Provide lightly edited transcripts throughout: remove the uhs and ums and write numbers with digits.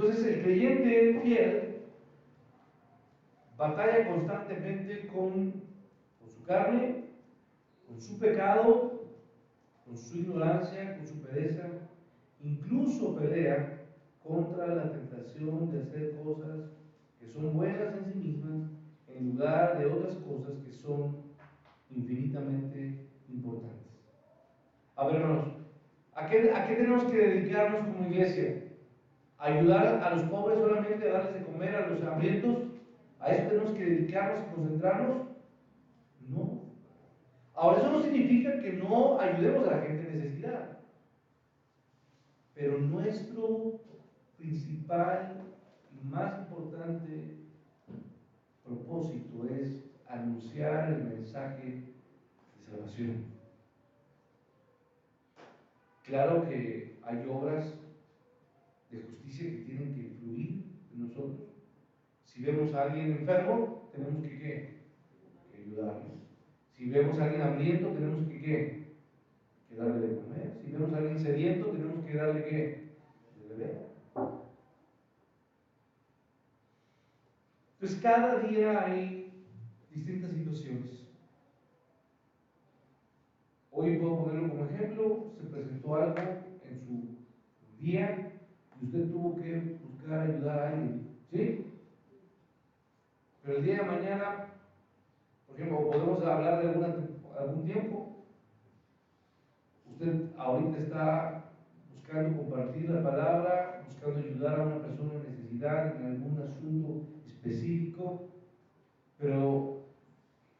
Entonces el creyente fiel batalla constantemente con su carne, con su pecado, con su ignorancia, con su pereza, incluso pelea contra la tentación de hacer cosas que son buenas en sí mismas en lugar de otras cosas que son infinitamente importantes. A ver, hermanos, ¿a qué tenemos que dedicarnos como iglesia? ¿Ayudar a los pobres solamente, a darles de comer a los hambrientos? ¿A eso tenemos que dedicarnos y concentrarnos? No. Ahora, eso no significa que no ayudemos a la gente en necesidad. Pero nuestro principal y más importante propósito es anunciar el mensaje de salvación. Claro que hay obras de justicia que tienen que fluir en nosotros. Si vemos a alguien enfermo, tenemos que ayudarle. Si vemos a alguien hambriento, tenemos que darle de comer. Si vemos a alguien sediento, tenemos que darle de beber. Entonces cada día hay distintas situaciones. Hoy puedo ponerlo como ejemplo, se presentó algo en su día y usted tuvo que buscar ayudar a alguien, ¿sí? Pero el día de mañana, por ejemplo, podemos hablar de algún tiempo. Usted ahorita está buscando compartir la palabra, buscando ayudar a una persona en necesidad en algún asunto específico, pero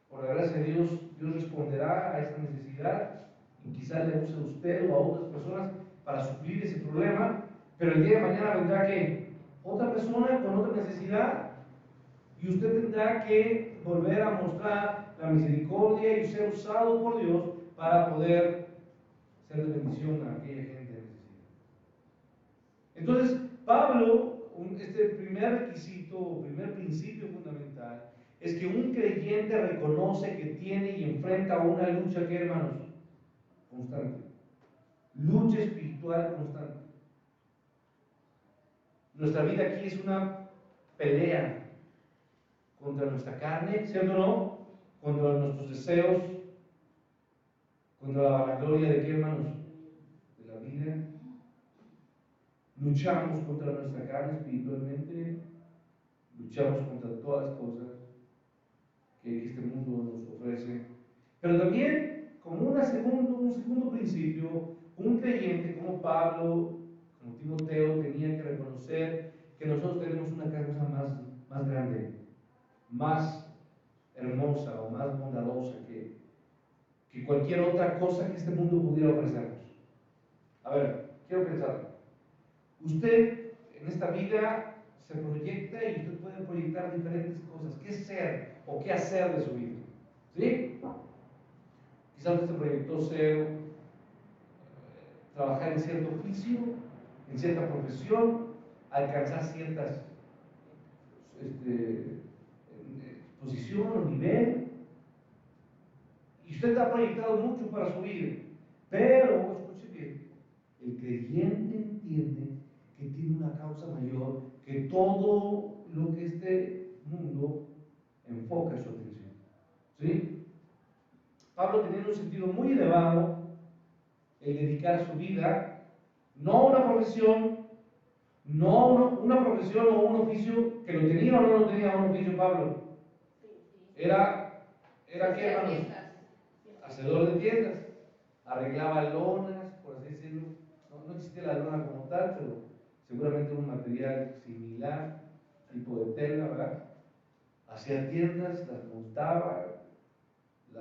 por la gracia de Dios, Dios responderá a esa necesidad y quizás le use a usted o a otras personas para suplir ese problema, pero el día de mañana vendrá que otra persona con otra necesidad y usted tendrá que volver a mostrar la misericordia y ser usado por Dios para poder ser de bendición a aquella gente en necesidad. Entonces, Pablo, este primer requisito, primer principio fundamental, es que un creyente reconoce que tiene y enfrenta una lucha, ¿qué, hermanos? Constante. Lucha espiritual constante. Nuestra vida aquí es una pelea contra nuestra carne, ¿cierto o no? Contra nuestros deseos, contra la vanagloria de qué, hermanos? De la vida. Luchamos contra nuestra carne espiritualmente, luchamos contra todas las cosas que este mundo nos ofrece. Pero también, como un segundo principio, un creyente como Pablo, como Timoteo, tenía que reconocer que nosotros tenemos una causa más grande, más hermosa o más bondadosa que cualquier otra cosa que este mundo pudiera ofrecernos. A ver, quiero pensar. Usted en esta vida se proyecta y usted puede proyectar diferentes cosas. ¿Qué ser o qué hacer de su vida? ¿Sí? Quizás usted se proyectó trabajar en cierto oficio, en cierta profesión, alcanzar ciertas posición o nivel. Y usted ha proyectado mucho para su vida. Pero, escuche bien, el creyente entiende que tiene una causa mayor que todo lo que este mundo enfoca su atención. ¿Sí? Pablo tenía un sentido muy elevado el dedicar su vida no a una profesión, no una profesión o un oficio que lo tenía o no lo tenía un oficio Pablo. Era ¿qué, hermanos? Hacedor de tiendas. Arreglaba lonas, por así decirlo. No existía la lona como tal, pero seguramente un material similar, tipo de tela, ¿verdad? Hacía tiendas, las montaba,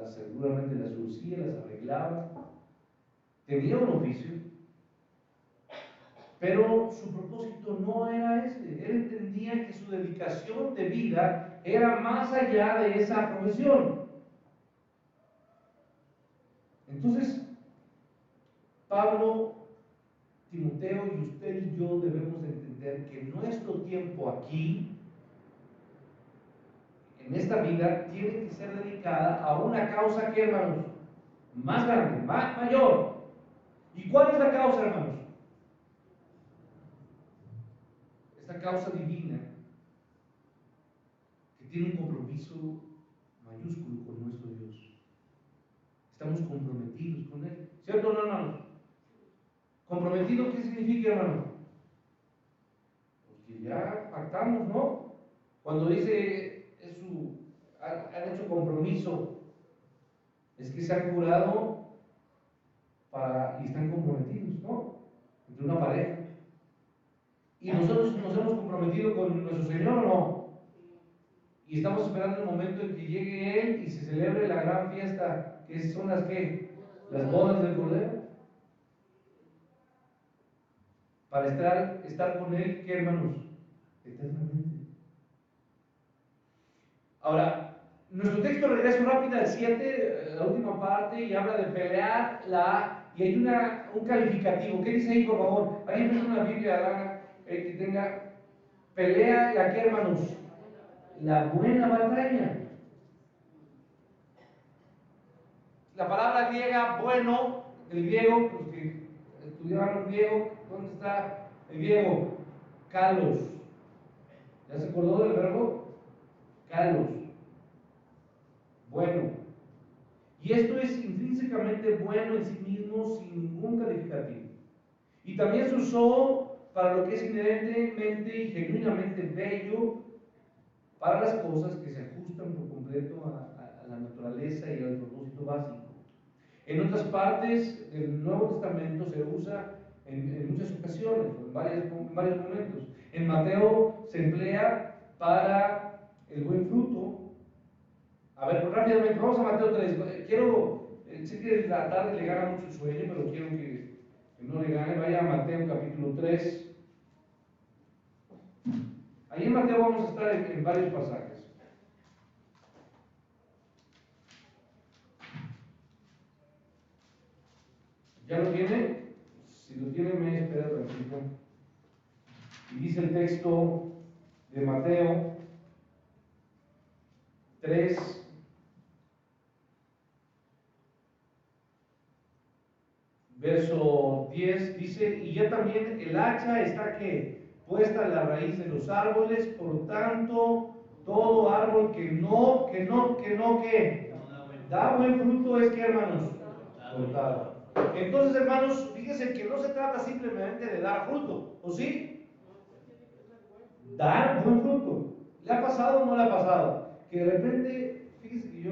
seguramente las surcía, las arreglaba. Tenía un oficio, pero su propósito no era ese. Él entendía que su dedicación de vida era más allá de esa profesión. Entonces, Pablo, Timoteo y usted y yo debemos entender que nuestro tiempo aquí, en esta vida, tiene que ser dedicada a una causa que, hermanos, más grande, mayor. ¿Y cuál es la causa, hermanos? Esta causa divina que tiene un compromiso mayúsculo con nuestro Dios. Estamos comprometidos con Él. ¿Cierto o no, hermanos? ¿Comprometido qué significa, hermano? Porque ya pactamos, ¿no? Cuando dice han hecho compromiso, es que se han jurado y están comprometidos, ¿no? Entre una pareja. Y nosotros nos hemos comprometido con nuestro Señor, ¿o no? Y estamos esperando el momento en que llegue Él y se celebre la gran fiesta, que son las que, las bodas del Cordero. Para estar con Él, ¿qué, hermanos? Eternamente. Ahora, nuestro texto regresa rápido al 7, la última parte, y habla de pelear y hay un calificativo. ¿Qué dice ahí, por favor? Ahí empieza una Biblia, Dana, que tenga, pelea la que, hermanos, la buena batalla. La palabra griega bueno, el griego, los que estudiaron griego, ¿dónde está el griego? Kalos. ¿Ya se acordó del verbo? Kalos. Bueno. Y esto es intrínsecamente bueno en sí mismo, sin ningún calificativo. Y también se usó para lo que es inherentemente y genuinamente bello, para las cosas que se ajustan por completo a la naturaleza y al propósito básico. En otras partes del Nuevo Testamento se usa en muchas ocasiones, en varios momentos. En Mateo se emplea para el buen fruto. A ver, pues rápidamente, vamos a Mateo 3. Sé que la tarde le gana mucho el sueño, pero quiero que no le gane. Vaya a Mateo capítulo 3. Ahí en Mateo vamos a estar en varios pasajes. ¿Ya lo tiene? Si lo tiene, me espera tantito. Y dice el texto de Mateo 3, verso 10, dice, y ya también el hacha está que puesta en la raíz de los árboles, por tanto, todo árbol que da buen fruto es que, hermanos, cortado. Entonces, hermanos, fíjense que no se trata simplemente de dar fruto, ¿o sí? Dar buen fruto. ¿Le ha pasado o no le ha pasado? Que de repente, fíjense que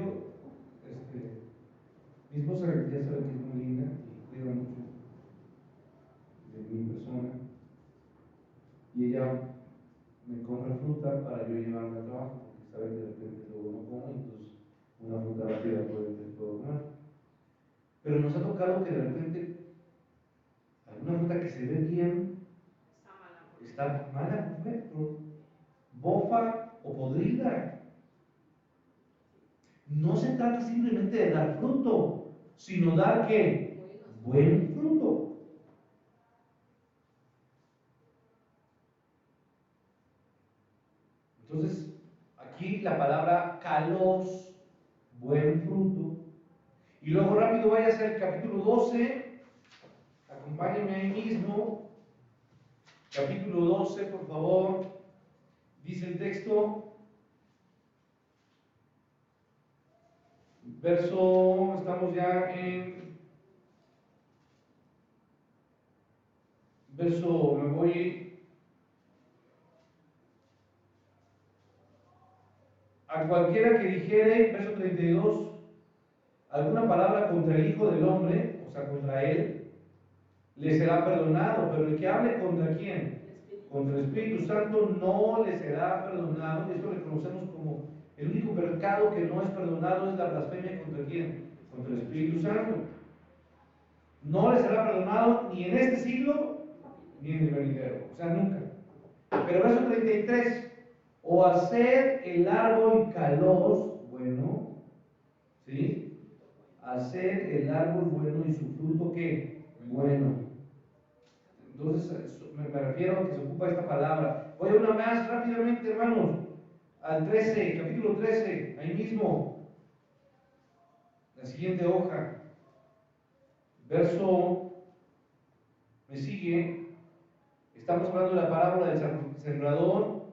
mi esposa ya sabe que es muy linda y cuida mucho de mi persona, y ella me compra fruta para yo llevarme al trabajo, porque sabe que de repente luego no como, entonces una fruta rápida puedo comer. Pero nos ha tocado que de repente alguna fruta que se ve bien está mala por dentro, bofa o podrida. No se trata simplemente de dar fruto, sino dar ¿qué? Buen fruto. Entonces, aquí la palabra kalos, buen fruto. Y luego rápido váyase al capítulo 12, acompáñenme ahí mismo. Capítulo 12, por favor. Dice el texto, estamos ya en me voy a cualquiera que dijere, verso 32, alguna palabra contra el Hijo del Hombre, o sea, contra Él, le será perdonado, pero el que hable contra quién, contra el Espíritu Santo, no le será perdonado. Y esto le conocemos como el único pecado que no es perdonado es la blasfemia contra quién, contra el Espíritu Santo. No le será perdonado ni en este siglo ni en el venidero, o sea, nunca. Pero verso 33, o hacer el árbol kalos bueno, ¿sí? Hacer el árbol bueno y su fruto ¿qué? Bueno. Entonces, me refiero a que se ocupa esta palabra. Voy a una más rápidamente, hermanos, al 13, capítulo 13, ahí mismo, la siguiente hoja, verso, me sigue, estamos hablando de la parábola del quebrador.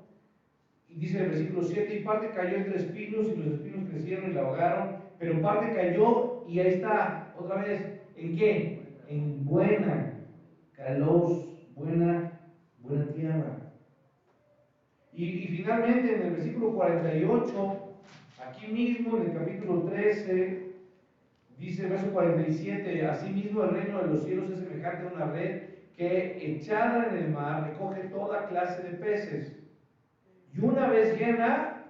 Y dice en el versículo 7, y parte cayó entre espinos, y los espinos crecieron y la ahogaron, pero parte cayó, y ahí está, otra vez, ¿en qué? En buena, calos, buena tierra. Y finalmente en el versículo 48, aquí mismo en el capítulo 13, dice el verso 47, asimismo el reino de los cielos es semejante a una red que echada en el mar recoge toda clase de peces. Y una vez llena,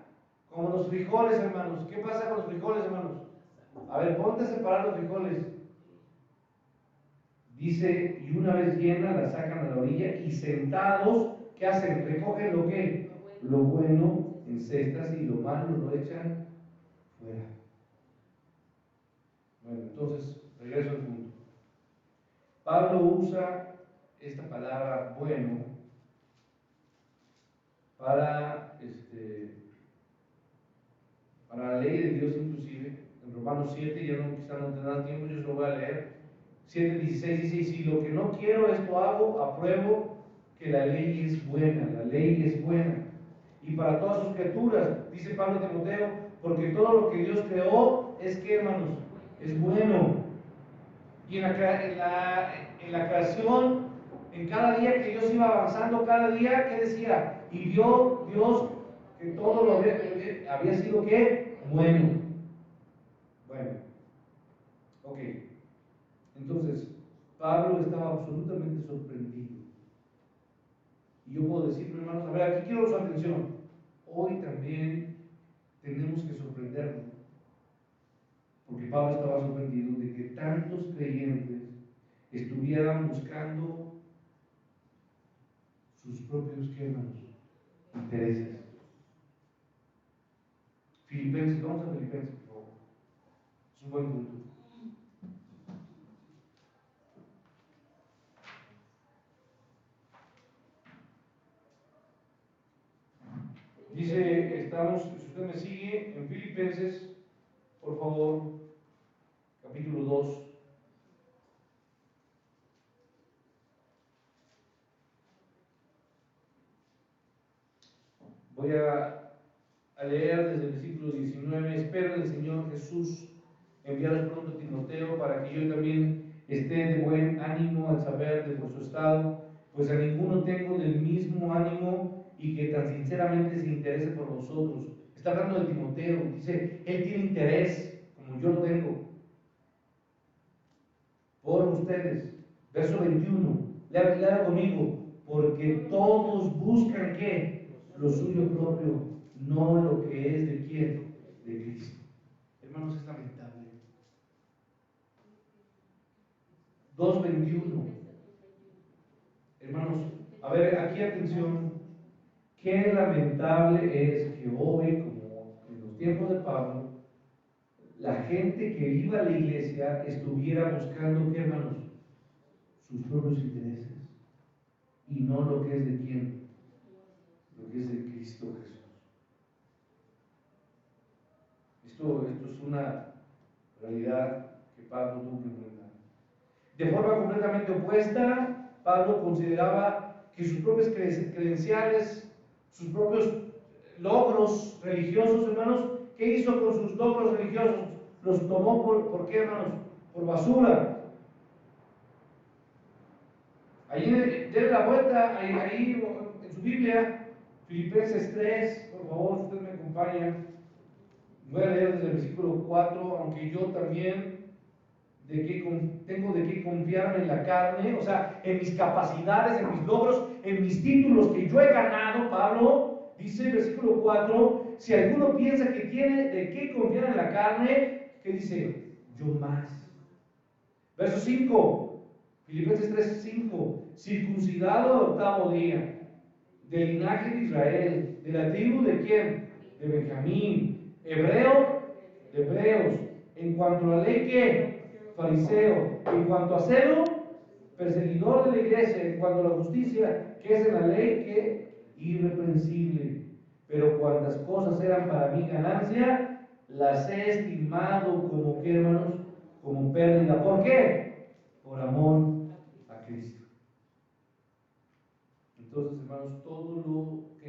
como los frijoles, hermanos. ¿Qué pasa con los frijoles, hermanos? A ver, ponte a separar los frijoles. Dice, y una vez llena, la sacan a la orilla y sentados, ¿qué hacen? Recogen lo que, lo bueno en cestas y lo malo lo echan fuera. Bueno, entonces, regreso al punto. Pablo usa esta palabra bueno para la ley de Dios, inclusive en Romanos 7, ya no, quizá no tendrán tiempo, yo se lo voy a leer. 7:16 dice, y si lo que no quiero esto hago, apruebo que la ley es buena, la ley es buena. Y para todas sus criaturas, dice Pablo a Timoteo, porque todo lo que Dios creó es que, hermanos, es bueno. Y en la creación, en cada día que Dios iba avanzando, cada día, ¿qué decía? Y vio Dios que todo lo había sido, ¿qué? Bueno. Bueno, ok. Entonces, Pablo estaba absolutamente sorprendido. Y yo puedo decirme, hermanos, a ver, aquí quiero su atención. Hoy también tenemos que sorprendernos. Porque Pablo estaba sorprendido de que tantos creyentes estuvieran buscando sus propios, ¿qué, hermanos? Intereses. Filipenses, vamos a Filipenses, por favor. Es un buen punto. Dice, estamos, si usted me sigue, en Filipenses, por favor, capítulo 2. Voy a leer desde el versículo 19. Espero en el Señor Jesús enviaros pronto a Timoteo para que yo también esté de buen ánimo al saber de vuestro estado, pues a ninguno tengo del mismo ánimo y que tan sinceramente se interese por vosotros. Está hablando de Timoteo, dice, él tiene interés, como yo lo tengo, por ustedes. Verso 21, lea conmigo, porque todos buscan ¿qué? Lo suyo propio, no lo que es de quién, de Cristo. Hermanos, es lamentable. 2:21. Hermanos, a ver, aquí atención. Qué lamentable es que hoy, como en los tiempos de Pablo, la gente que iba a la iglesia estuviera buscando, ¿qué, hermanos? Sus propios intereses. Y no lo que es de quién, lo que es de Cristo Jesús. Esto es una realidad que Pablo tuvo que enfrentar. De forma completamente opuesta, Pablo consideraba que sus propias credenciales, sus propios logros religiosos, hermanos, ¿qué hizo con sus logros religiosos? Los tomó ¿por qué, hermanos? Por basura. Ahí denle la vuelta, ahí en su Biblia, Filipenses 3, por favor, si usted me acompaña. Voy a leer desde el versículo 4, aunque yo también tengo de qué confiarme en la carne, o sea, en mis capacidades, en mis logros, en mis títulos que yo he ganado. Pablo dice en el versículo 4, si alguno piensa que tiene de qué confiar en la carne, ¿qué dice? Yo más. Verso 5, Filipenses 3:5, circuncidado al octavo día, del linaje de Israel, de la tribu de quién? De Benjamín, hebreo de hebreos, en cuanto a la ley, ¿qué? Fariseo, en cuanto a celo, perseguidor de la iglesia, en cuanto a la justicia, que es en la ley, ¿qué? Irreprensible. Pero cuantas cosas eran para mí ganancia, las he estimado como, ¿qué, hermanos? Como pérdida. ¿Por qué? Por amor a Cristo. Entonces, hermanos, todo lo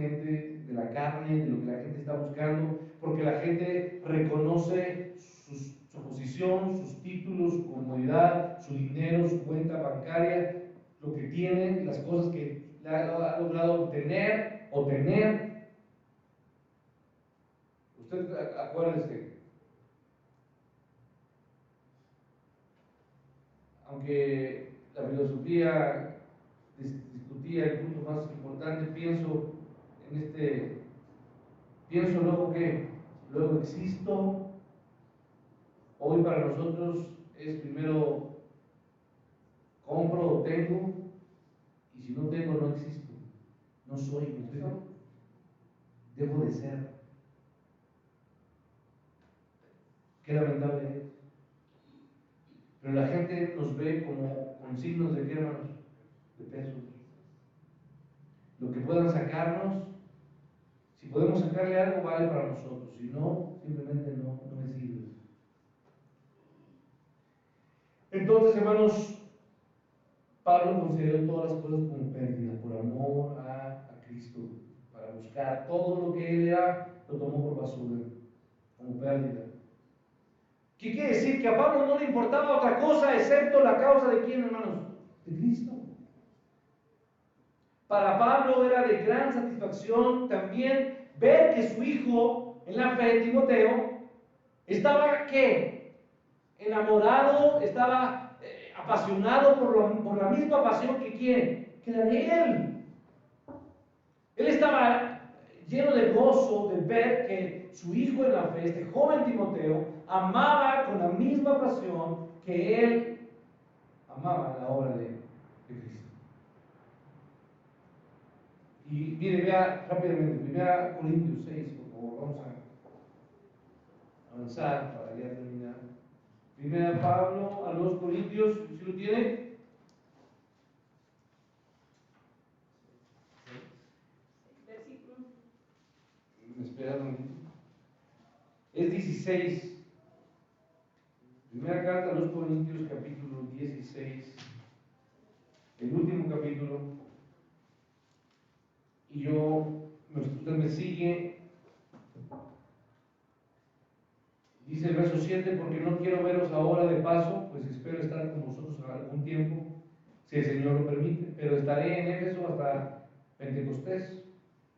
gente de la carne, de lo que la gente está buscando, porque la gente reconoce su posición, sus títulos, su comodidad, su dinero, su cuenta bancaria, lo que tiene, las cosas que ha logrado obtener o tener. Usted acuérdese, aunque la filosofía discutía el punto más importante, pienso luego que, luego existo. Hoy para nosotros es primero compro o tengo, y si no tengo no existo, no soy, ¿me explico? Dejo de ser. Qué lamentable es. Pero la gente nos ve como con signos de qué, hermanos, de pesos. Lo que puedan sacarnos, si podemos sacarle algo, vale para nosotros, si no, simplemente no me sirve. Entonces, hermanos, Pablo consideró todas las cosas como pérdida por amor a Cristo, para buscar todo lo que él era, lo tomó por basura, como pérdida. ¿Qué quiere decir? Que a Pablo no le importaba otra cosa excepto la causa de quién, hermanos, de Cristo. Para Pablo era de gran satisfacción también ver que su hijo en la fe, Timoteo, estaba ¿qué? Enamorado, estaba apasionado por la misma pasión que ¿quién? Que la de él. Él estaba lleno de gozo de ver que su hijo en la fe, este joven Timoteo, amaba con la misma pasión que él amaba la obra de Cristo. Y mire, vea rápidamente, 1 Corintios 6, por favor, vamos a avanzar para ya terminar. 1 Pablo a los Corintios, ¿sí lo tiene? Versículo. Me espera un momentito. Es 16. Primera carta a los Corintios, capítulo 16. El último capítulo. Y usted me sigue. Dice el verso 7, porque no quiero veros ahora de paso, pues espero estar con vosotros algún tiempo, si el Señor lo permite, pero estaré en Éfeso hasta Pentecostés,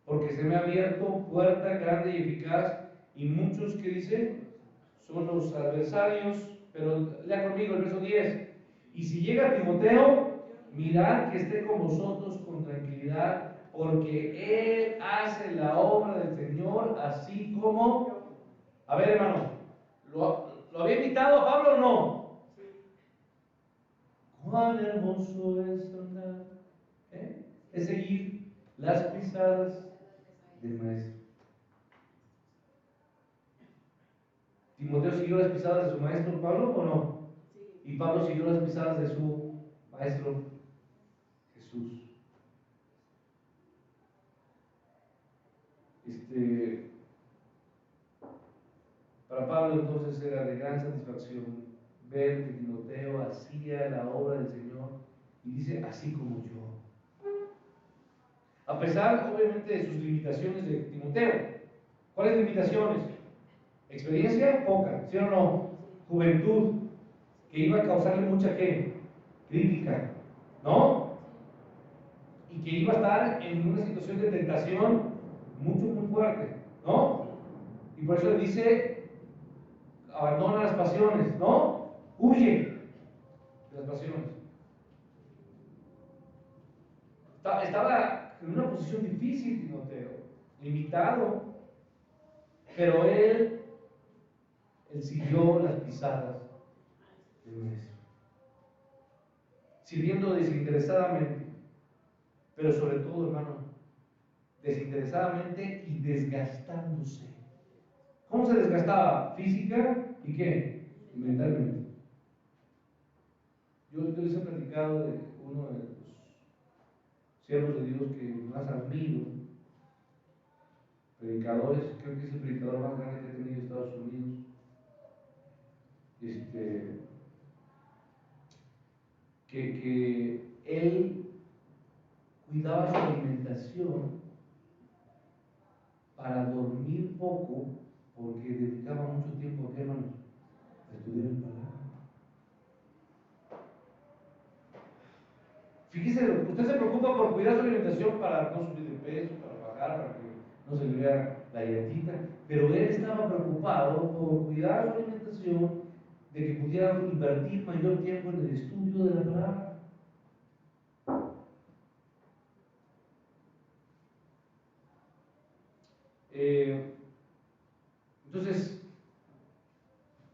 porque se me ha abierto puerta grande y eficaz, y muchos que dicen son los adversarios, pero lea conmigo el verso 10, y si llega Timoteo, mirad que esté con vosotros con tranquilidad, porque él hace la obra del Señor, así como, a ver hermano, ¿lo había invitado a Pablo o no? Cuán hermoso es andar, es seguir las pisadas del maestro. ¿Timoteo siguió las pisadas de su maestro Pablo o no? Y Pablo siguió las pisadas de su maestro Jesús. Para Pablo entonces era de gran satisfacción ver que Timoteo hacía la obra del Señor, y dice, así como yo. A pesar, obviamente, de sus limitaciones de Timoteo. ¿Cuáles limitaciones? Experiencia, poca, ¿sí o no? Juventud, que iba a causarle mucha crítica, ¿no? Y que iba a estar en una situación de tentación muy fuerte, ¿no? Y por eso le dice, abandona las pasiones, ¿no? Huye de las pasiones. Estaba en una posición difícil Timoteo, limitado, pero él siguió las pisadas del maestro, sirviendo desinteresadamente, pero sobre todo, hermano, desinteresadamente y desgastándose. ¿Cómo se desgastaba? Física y ¿qué? Y mentalmente. Yo les he platicado de uno de los siervos de Dios que más admiro, predicadores, creo que es el predicador más grande que ha tenido Estados Unidos. Que él cuidaba su alimentación para dormir poco, porque dedicaba mucho tiempo a qué, hermanos, a estudiar el palabra. Fíjese, usted se preocupa por cuidar su alimentación para no subir de peso, para bajar, para que no se le vea la llantita, pero él estaba preocupado por cuidar su alimentación, de que pudiera invertir mayor tiempo en el estudio de la palabra. Entonces,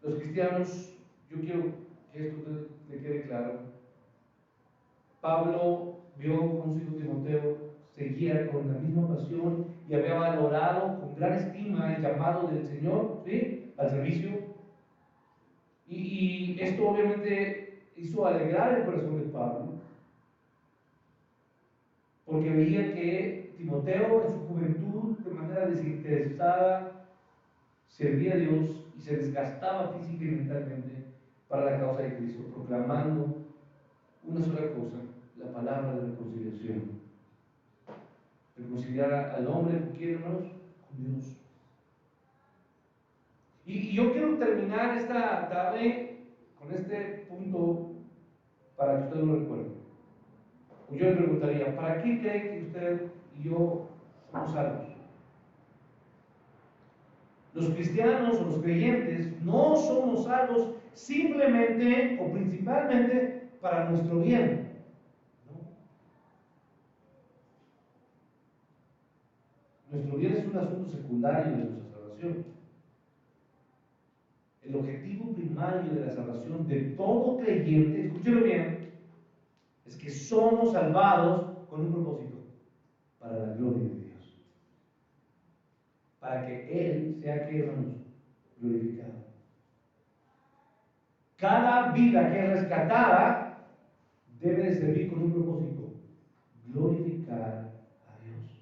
los cristianos, yo quiero que esto le quede claro. Pablo vio como su hijo Timoteo seguía con la misma pasión y había valorado con gran estima el llamado del Señor, ¿sí?, al servicio. Y esto obviamente hizo alegrar el corazón de Pablo, porque veía que Timoteo en su juventud, de manera desinteresada, servía a Dios y se desgastaba física y mentalmente para la causa de Cristo, proclamando una sola cosa: la palabra de reconciliación. Reconciliar al hombre con quién, hermanos, con Dios. Y yo quiero terminar esta tarde con este punto para que usted lo recuerde. Yo le preguntaría: ¿para qué cree que usted y yo somos salvos? Los cristianos o los creyentes no somos salvos simplemente o principalmente para nuestro bien. Nuestro bien es un asunto secundario de nuestra salvación. El objetivo primario de la salvación de todo creyente, escúchelo bien, es que somos salvados con un propósito: para la gloria de Dios. Para que Él sea, ¿qué, hermanos?, glorificado. Cada vida que es rescatada debe de servir con un propósito: glorificar a Dios.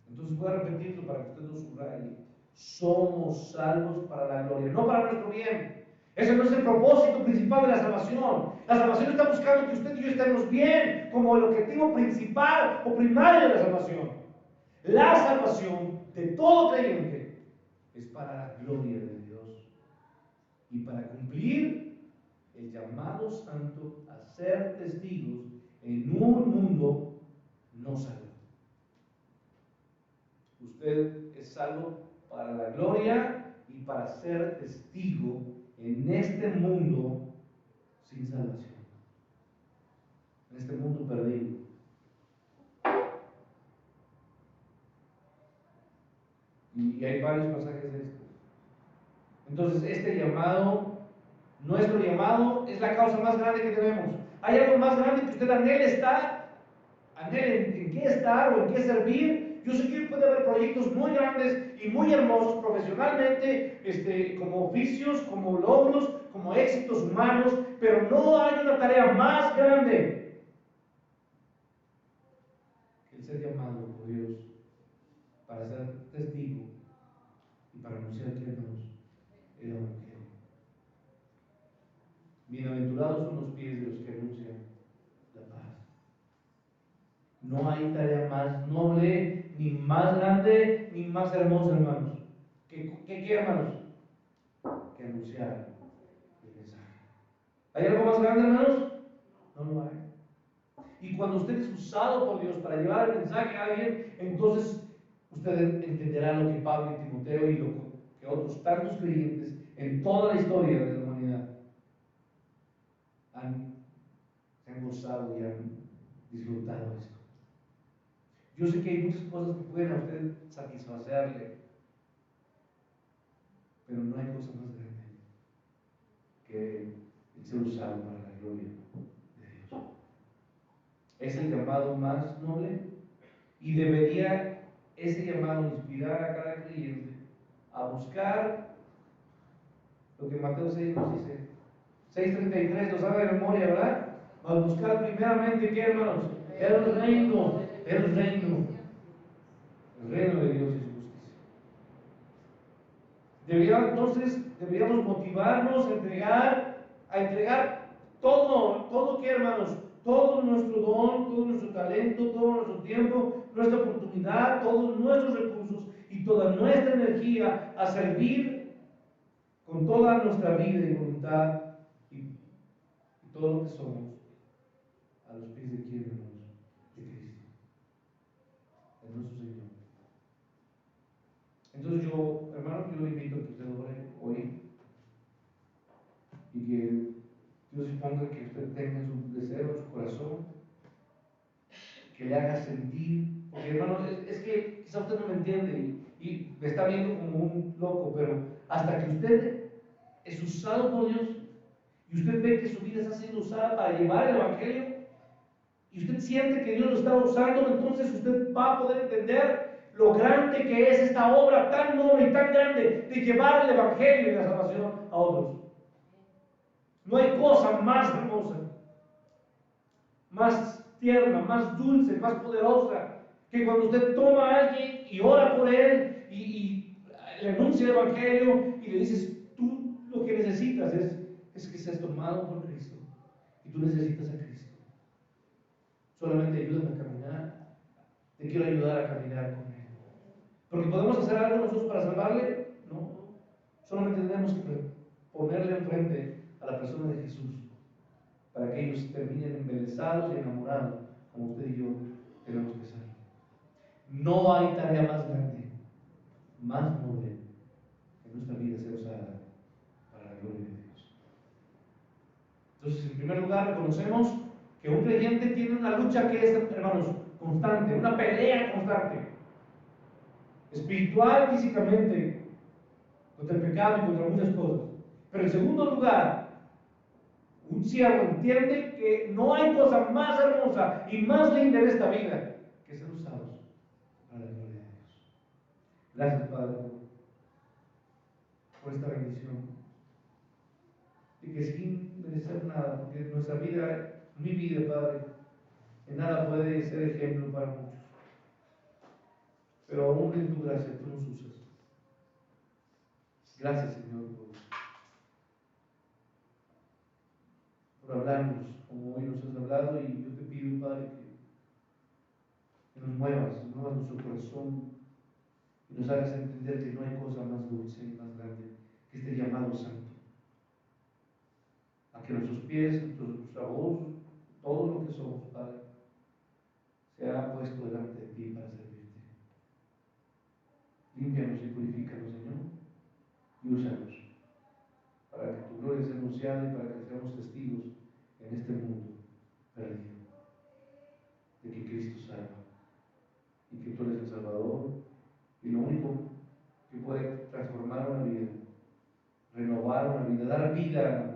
Entonces voy a repetirlo para que usted lo subraye. Somos salvos para la gloria, no para nuestro bien. Ese no es el propósito principal de la salvación. La salvación está buscando que usted y yo estemos bien, como el objetivo principal o primario de la salvación. La salvación de todo creyente es para la gloria de Dios y para cumplir el llamado santo a ser testigos en un mundo no salvo. Usted es salvo para la gloria y para ser testigo en este mundo sin salvación, en este mundo perdido. Y hay varios pasajes de esto. Entonces, este llamado, nuestro llamado, es la causa más grande que tenemos. ¿Hay algo más grande que usted anhele en qué estar o en qué servir? Yo sé que puede haber proyectos muy grandes y muy hermosos profesionalmente, como oficios, como logros, como éxitos humanos, pero no hay una tarea más grande que el ser llamado por Dios para ser testigo y para anunciar que hermanos, el Evangelio. Bienaventurados son los pies de los que anuncian la paz. No hay tarea más noble, ni más grande, ni más hermosa, hermanos. ¿Qué, hermanos? Que anunciar el mensaje. ¿Hay algo más grande, hermanos? No lo hay. Y cuando usted es usado por Dios para llevar el mensaje a alguien, entonces usted entenderá lo que Pablo y Timoteo y lo que otros tantos creyentes en toda la historia de la humanidad se han gozado y han disfrutado de esto. Yo sé que hay muchas cosas que pueden a usted satisfacerle, pero no hay cosa más grande que el ser usado para la gloria de Dios. Es el llamado más noble y debería ese llamado inspirar a cada creyente a buscar lo que Mateo 6 nos dice. 6:33 lo sabe de memoria, ¿verdad? A buscar primeramente, ¿qué, hermanos? El reino de Dios y su justicia. Deberíamos motivarnos a entregar todo, ¿qué, hermanos? todo nuestro don, todo nuestro talento, todo nuestro tiempo, nuestra oportunidad, todos nuestros recursos y toda nuestra energía a servir con toda nuestra vida y voluntad y todo lo que somos a los pies de quién, hermanos, de Cristo, de nuestro Señor. Entonces yo, hermano, yo le invito a que usted ore hoy y que Dios ponga que usted tenga su deseo en su corazón, que le haga sentir, porque hermano, es que quizá usted no me entiende y me está viendo como un loco, pero hasta que usted es usado por Dios y usted ve que su vida está siendo usada para llevar el Evangelio y usted siente que Dios lo está usando, entonces usted va a poder entender lo grande que es esta obra tan noble y tan grande de llevar el Evangelio y la salvación a otros. No hay cosa más hermosa, más tierna, más dulce, más poderosa, que cuando usted toma a alguien y ora por él y le anuncia el Evangelio y le dices, tú lo que necesitas es que seas tomado por Cristo y tú necesitas a Cristo. Solamente ayúdame a caminar, te quiero ayudar a caminar con Él. Porque podemos hacer algo nosotros para salvarle, no. Solamente tenemos que ponerle enfrente a la persona de Jesús para que ellos terminen embelesados y enamorados, como usted y yo tenemos que ser. No hay tarea más grande, más noble, que nuestra vida sea usada para la gloria de Dios. Entonces, en primer lugar, reconocemos que un creyente tiene una lucha que es, hermanos, constante, una pelea constante, espiritual, físicamente, contra el pecado y contra muchas cosas. Pero en segundo lugar, un siervo entiende que no hay cosa más hermosa y más linda en esta vida que ser usados para la gloria de Dios. Gracias, Padre, por esta bendición. Y que sin merecer nada, porque nuestra vida, mi vida, Padre, en nada puede ser ejemplo para muchos. Pero aún en tu gracia tú nos usas. Gracias, Señor, por hablarnos como hoy nos has hablado, y yo te pido, Padre, que nos muevas nuestro corazón y nos hagas entender que no hay cosa más dulce y más grande que este llamado santo. A que nuestros pies, nuestra voz, todo lo que somos, Padre, sea puesto delante de ti para servirte. Límpianos y purifícanos, Señor, y úsanos para que tu gloria sea anunciada y para que seamos testigos en este mundo perdido de que Cristo salva y que tú eres el Salvador y lo único que puede transformar una vida, renovar una vida, dar vida